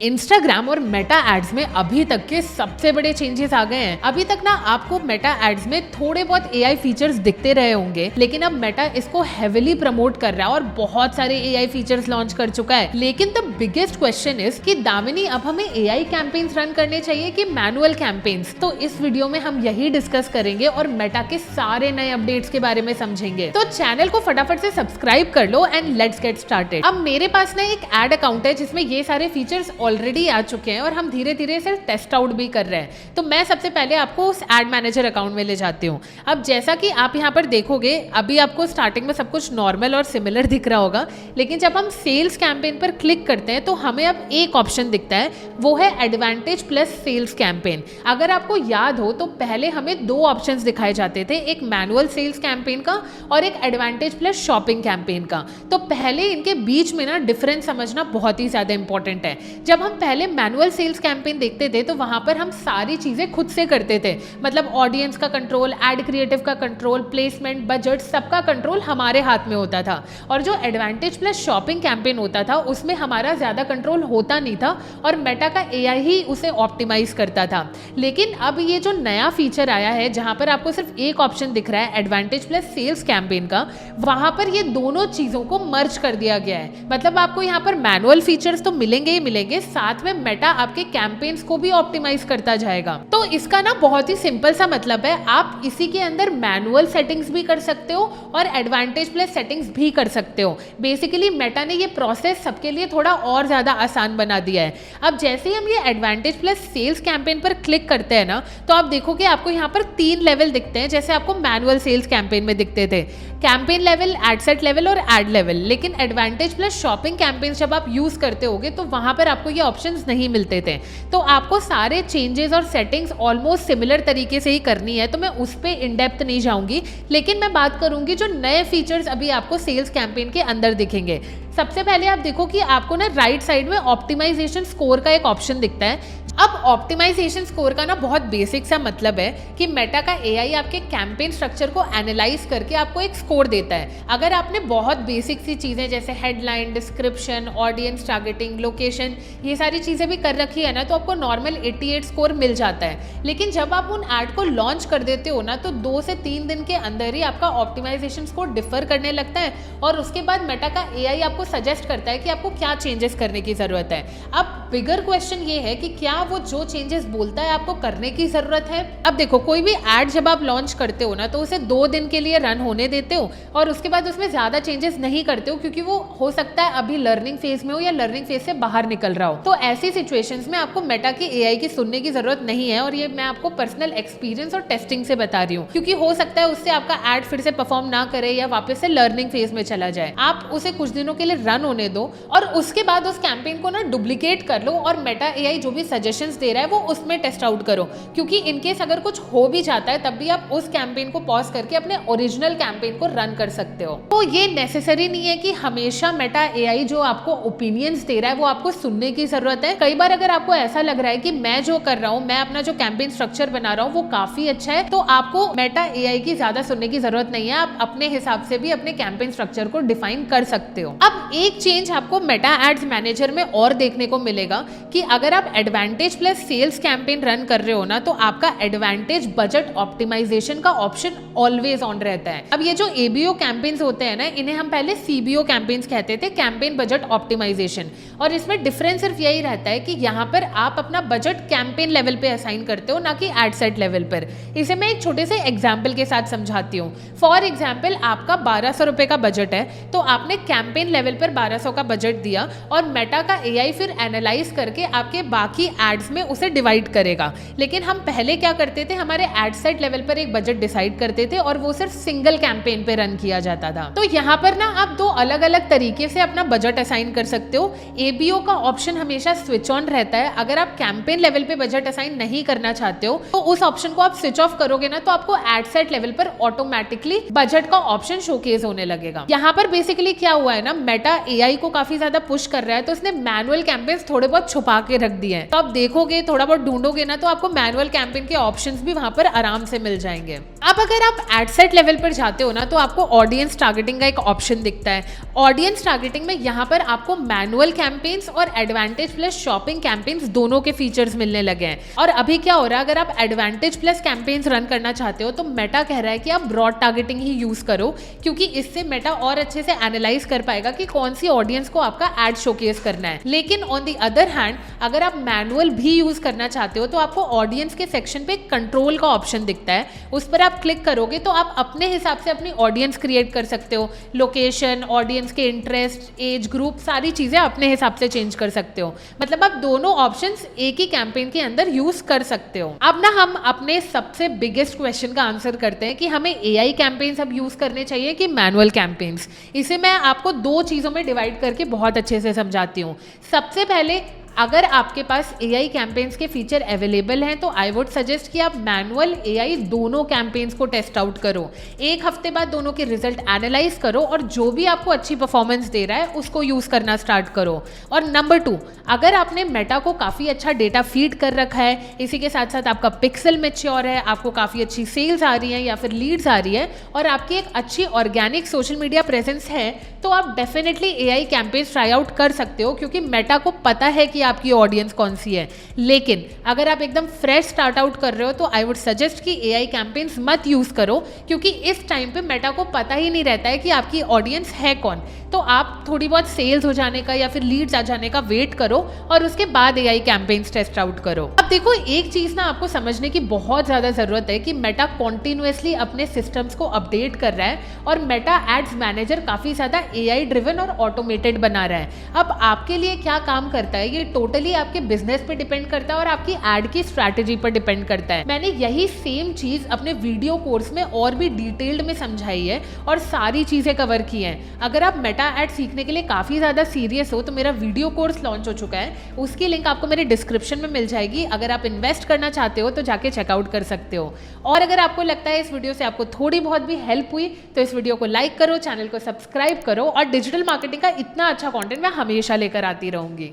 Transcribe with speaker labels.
Speaker 1: Instagram और Meta ads में अभी तक के सबसे बड़े चेंजेस आ गए हैं। अभी तक ना आपको मेटा एड्स में थोड़े बहुत एआई फीचर्स दिखते रहे होंगे, लेकिन अब मेटा इसको हेविली प्रमोट कर रहा है और बहुत सारे एआई फीचर्स लॉन्च कर चुका है। लेकिन द बिगेस्ट क्वेश्चन इज कि दामिनी अब हमें एआई कैंपेन्स रन करने चाहिए कि मैनुअल कैंपेन्स। तो इस वीडियो में हम यही डिस्कस करेंगे और मेटा के सारे नए अपडेट्स के बारे में समझेंगे। तो चैनल को फटाफट से सब्सक्राइब कर लो एंड लेट्स गेट स्टार्टेड। अब मेरे पास ना एक एड अकाउंट है जिसमें ये सारे फीचर्स ऑलरेडी आ चुके हैं और हम धीरे धीरे इसे टेस्ट आउट भी कर रहे हैं। तो मैं सबसे पहले आपको उस एड मैनेजर अकाउंट में ले जाती हूँ। अब जैसा कि आप यहाँ पर देखोगे, अभी आपको स्टार्टिंग में सब कुछ नॉर्मल और सिमिलर दिख रहा होगा, लेकिन जब हम सेल्स कैंपेन पर क्लिक करते हैं तो हमें अब एक ऑप्शन दिखता है, वो है एडवांटेज प्लस सेल्स कैंपेन। अगर आपको याद हो तो पहले हमें दो ऑप्शंस दिखाए जाते थे, एक मैनुअल सेल्स कैंपेन का और एक एडवांटेज प्लस शॉपिंग कैंपेन का। तो पहले इनके बीच में ना डिफरेंस समझना बहुत ही ज्यादा इंपॉर्टेंट है। जब हम पहले मैनुअल सेल्स कैंपेन देखते थे तो वहां पर हम सारी चीजें खुद से करते थे, मतलब ऑडियंस का कंट्रोल, एड क्रिएटिव का कंट्रोल, प्लेसमेंट, बजट, सबका कंट्रोल हमारे हाथ में होता था। और जो एडवांटेज प्लस शॉपिंग कैंपेन होता था उसमें हमारा ज्यादा कंट्रोल होता नहीं था और मेटा का एआई ही उसे ऑप्टिमाइज करता था। लेकिन अब ये जो नया फीचर आया है जहां पर आपको सिर्फ एक ऑप्शन दिख रहा है एडवांटेज प्लस सेल्स कैंपेन का, वहां पर ये दोनों चीजों को मर्ज कर दिया गया है। मतलब आपको यहाँ पर मैनुअल फीचर्स तो मिलेंगे ही मिलेंगे, साथ में मेटा आपके कैंपेन्स को भी ऑप्टिमाइज करता जाएगा। तो इसका ना बहुत ही सिंपल सा मतलब है, आप इसी के अंदर मैनुअल सेटिंग्स भी कर सकते हो और एडवांटेज प्लस सेटिंग्स भी कर सकते हो। बेसिकली मेटा ने ये प्रोसेस सबके लिए थोड़ा और ज्यादा आसान बना दिया है। अब जैसे ही हम ये एडवांटेज प्लस सेल्स कैंपेन पर क्लिक करते हैं ना, तो आप देखोगे आपको यहाँ पर 3 लेवल दिखते हैं, जैसे आपको मैनुअल सेल्स कैंपेन में दिखते थे, campaign level, ad set level और एड लेवल। लेकिन एडवांटेज प्लस शॉपिंग कैंपेन जब आप यूज करते होगे तो वहां पर आपको ये ऑप्शंस नहीं मिलते थे। तो आपको सारे चेंजेस और सेटिंग्स ऑलमोस्ट सिमिलर तरीके से ही करनी है, तो मैं उस पर इन डेप्थ नहीं जाऊंगी, लेकिन मैं बात करूंगी जो नए फीचर्स अभी आपको सेल्स कैंपेन के अंदर दिखेंगे। सबसे पहले आप देखो कि आपको ना राइट साइड में ऑप्टिमाइजेशन स्कोर का एक ऑप्शन दिखता है। अब ऑप्टिमाइजेशन स्कोर का ना बहुत बेसिक सा मतलब है कि मेटा का एआई आपके कैंपेन स्ट्रक्चर को एनालाइज करके आपको एक स्कोर देता है। अगर आपने बहुत बेसिक सी चीज़ें जैसे headline, description, audience targeting, location, ये सारी चीज़ें भी कर रखी है ना, तो आपको नॉर्मल 88 स्कोर मिल जाता है। लेकिन जब आप उन ऐड को लॉन्च कर देते हो ना, तो 2 से 3 दिन के अंदर ही आपका ऑप्टिमाइजेशन स्कोर डिफर करने लगता है और उसके बाद मेटा का एआई आपको सजेस्ट करता है कि आपको क्या चेंजेस करने की ज़रूरत है। अब बिगर क्वेश्चन ये है कि क्या वो जो चेंजेस बोलता है आपको करने की जरूरत है। अब देखो, कोई भी ऐड जब आप लॉन्च करते हो ना, तो उसे 2 दिन के लिए रन होने देते हो और उसके बाद उसमें ज्यादा चेंजेस नहीं करते हो, क्योंकि वो हो सकता है अभी लर्निंग फेज में हो या लर्निंग फेज से बाहर निकल रहा हो। तो ऐसी सिचुएशंस में आपको मेटा की एआई की सुनने की जरूरत नहीं है, और ये मैं आपको पर्सनल एक्सपीरियंस और टेस्टिंग से बता रही हूँ, क्योंकि हो सकता है उससे आपका ऐड फिर से परफॉर्म ना करे या वापस से लर्निंग फेज में चला जाए। आप उसे कुछ दिनों के लिए रन होने दो और उसके बाद उस कैंपेन को ना डुप्लीकेट कर लो और मेटा एआई जो भी सजेशंस दे रहा है वो उसमें टेस्ट आउट करो, क्योंकि इनकेस अगर कुछ हो भी जाता है तब भी आप उस कैंपेन को पॉज करके अपने ओरिजिनल कैंपेन को रन कर सकते हो। तो ये नेसेसरी नहीं है कि हमेशा मेटा एआई जो आपको ओपिनियंस दे रहा है वो आपको सुनने की जरूरत है। कई बार अगर आपको ऐसा लग रहा है कि मैं जो कर रहा हूँ, मैं अपना जो कैंपेन स्ट्रक्चर बना रहा हूँ वो काफी अच्छा है, तो आपको मेटा एआई की ज्यादा सुनने की जरूरत नहीं है। आप अपने हिसाब से भी अपने कैंपेन स्ट्रक्चर को डिफाइन कर सकते हो। अब एक चेंज आपको मेटा एड्स मैनेजर में और देखने को मिलेगा कि अगर आप advantage plus sales campaign run कर रहे हो ना, तो आपका एडवांटेज बजट ऑप्टिमाइजेशन का ऑप्शन ऑलवेज ऑन रहता है। अब ये जो एबीओ कैंपेन्स होते हैं ना, इन्हें हम पहले सीबीओ कैंपेन्स कहते थे, कैंपेन बजट ऑप्टिमाइजेशन। और इसमें डिफरेंस सिर्फ यही रहता है कि यहाँ पर आप अपना बजट कैंपेन लेवल पे असाइन करते हो, ना कि एड सेट लेवल पर। इसे मैं एक छोटे से एग्जाम्पल के साथ समझाती हूँ। फॉर एग्जाम्पल, आपका 1200 रुपए का बजट है, तो आपने कैंपेन लेवल पर 1200 का बजट दिया और मेटा का एआई फिर एनालाइज करके आपके बाकी एड्स में उसे डिवाइड करेगा। लेकिन हम पहले क्या करते थे, हमारे एड सेट लेवल पर एक बजट डिसाइड करते थे और वो सिर्फ सिंगल कैंपेन पे रन किया जाता था। तो यहाँ पर ना आप 2 अलग अलग तरीके से अपना बजट असाइन कर सकते हो। एबीओ का ऑप्शन हमेशा स्विच ऑन रहता है। अगर आप कैंपेन लेवल पे बजट असाइन नहीं करना चाहते हो तो उस ऑप्शन को आप स्विच ऑफ करोगे ना, तो आपको एड सेट लेवल पर ऑटोमेटिकली बजट का ऑप्शन शोकेस होने लगेगा। यहाँ पर बेसिकली क्या हुआ है ना, मेटा एआई को काफी ज्यादा पुश कर रहा है तो उसने मैनुअल कैंपेन्स थोड़े बहुत छुपा के रख दिए हैं। तो आप देखोगे, थोड़ा बहुत ढूंढोगे ना, तो आपको मैनुअल कैंपेन के ऑप्शंस भी वहां पर आराम से मिल जाएंगे। अब अगर आप एड सेट लेवल पर जाते हो ना, तो आपको ऑडियंस टारगेटिंग का एक ऑप्शन दिखता है। ऑडियंस टारगेटिंग में यहाँ पर आपको मैनुअल कैंपेन्स और एडवांटेज प्लस शॉपिंग कैंपेन्स दोनों के फीचर्स मिलने लगे हैं। और अभी क्या हो रहा है, अगर आप एडवांटेज प्लस कैंपेन्स रन करना चाहते हो तो मेटा कह रहा है कि आप ब्रॉड टारगेटिंग ही यूज करो, क्योंकि इससे मेटा और अच्छे से एनालाइज कर पाएगा कि कौन सी ऑडियंस को आपका एड शोकेस करना है। लेकिन ऑन द अदर हैंड अगर आप मैनुअल भी यूज करना चाहते हो तो आपको ऑडियंस के सेक्शन पे कंट्रोल का ऑप्शन दिखता है, उस पर आप क्लिक करोगे तो आप अपने हिसाब से अपनी ऑडियंस क्रिएट कर सकते हो। लोकेशन, ऑडियंस के इंटरेस्ट, एज ग्रुप, सारी चीजें अपने हिसाब से चेंज कर सकते हो। मतलब आप दोनों ऑप्शंस एक ही कैंपेन के अंदर यूज कर सकते हो। अब ना हम अपने सबसे बिगेस्ट क्वेश्चन का आंसर करते हैं कि हमें एआई कैंपेन्स अब यूज करने चाहिए कि मैनुअल कैंपेन्स। इसे मैं आपको दो चीजों में डिवाइड करके बहुत अच्छे से समझाती हूँ। सबसे पहले, अगर आपके पास एआई कैंपेन्स के फीचर अवेलेबल हैं तो आई वुड सजेस्ट कि आप मैनुअल एआई दोनों कैंपेन्स को टेस्ट आउट करो। एक हफ्ते बाद दोनों के रिजल्ट एनालाइज करो और जो भी आपको अच्छी परफॉर्मेंस दे रहा है उसको यूज करना स्टार्ट करो। और नंबर 2, अगर आपने मेटा को काफ़ी अच्छा डेटा फीड कर रखा है, इसी के साथ साथ आपका पिक्सल मैच्योर है, आपको काफ़ी अच्छी सेल्स आ रही हैं या फिर लीड्स आ रही है और आपकी एक अच्छी ऑर्गेनिक सोशल मीडिया प्रेजेंस है, तो आप definitely AI campaigns try out कर सकते हो, क्योंकि मेटा को पता है कि आपकी ऑडियंस कौन सी है। लेकिन अगर आप एकदम फ्रेश स्टार्ट आउट कर रहे हो तो आई वुड सजेस्ट कि एआई कैंपेन्स मत यूज करो, क्योंकि इस टाइम पे मेटा को पता ही नहीं रहता है कि आपकी ऑडियंस है कौन। तो आप थोड़ी बहुत सेल्स हो जाने का या फिर लीड्स आ जाने का वेट करो और उसके बाद एआई कैंपेन्स टेस्ट आउट करो। अब देखो, एक चीज ना आपको समझने की बहुत ज्यादा जरूरत है कि मेटा कॉन्टिन्यूअसली अपने सिस्टम्स को अपडेट कर रहा है और मेटा एड्स मैनेजर काफी ज्यादा एआई ड्रिवन और ऑटोमेटेड बना रहा है। अब आपके लिए क्या काम करता है ये टोटली आपके बिजनेस पे डिपेंड करता है और आपकी एड की स्ट्रैटेजी पर डिपेंड करता है। मैंने यही सेम चीज अपने वीडियो कोर्स में और भी डिटेल्ड में समझाई है और सारी चीजें कवर की हैं। अगर आप मेटा एड सीखने के लिए काफी ज्यादा सीरियस हो तो मेरा वीडियो कोर्स लॉन्च हो चुका है, उसकी लिंक आपको मेरे डिस्क्रिप्शन में मिल जाएगी। अगर आप इन्वेस्ट करना चाहते हो तो जाके चेकआउट कर सकते हो। और अगर आपको लगता है इस वीडियो से आपको थोड़ी बहुत भी हेल्प हुई तो इस वीडियो को लाइक करो, चैनल को सब्सक्राइब करो और डिजिटल मार्केटिंग का इतना अच्छा कंटेंट मैं हमेशा लेकर आती रहूंगी।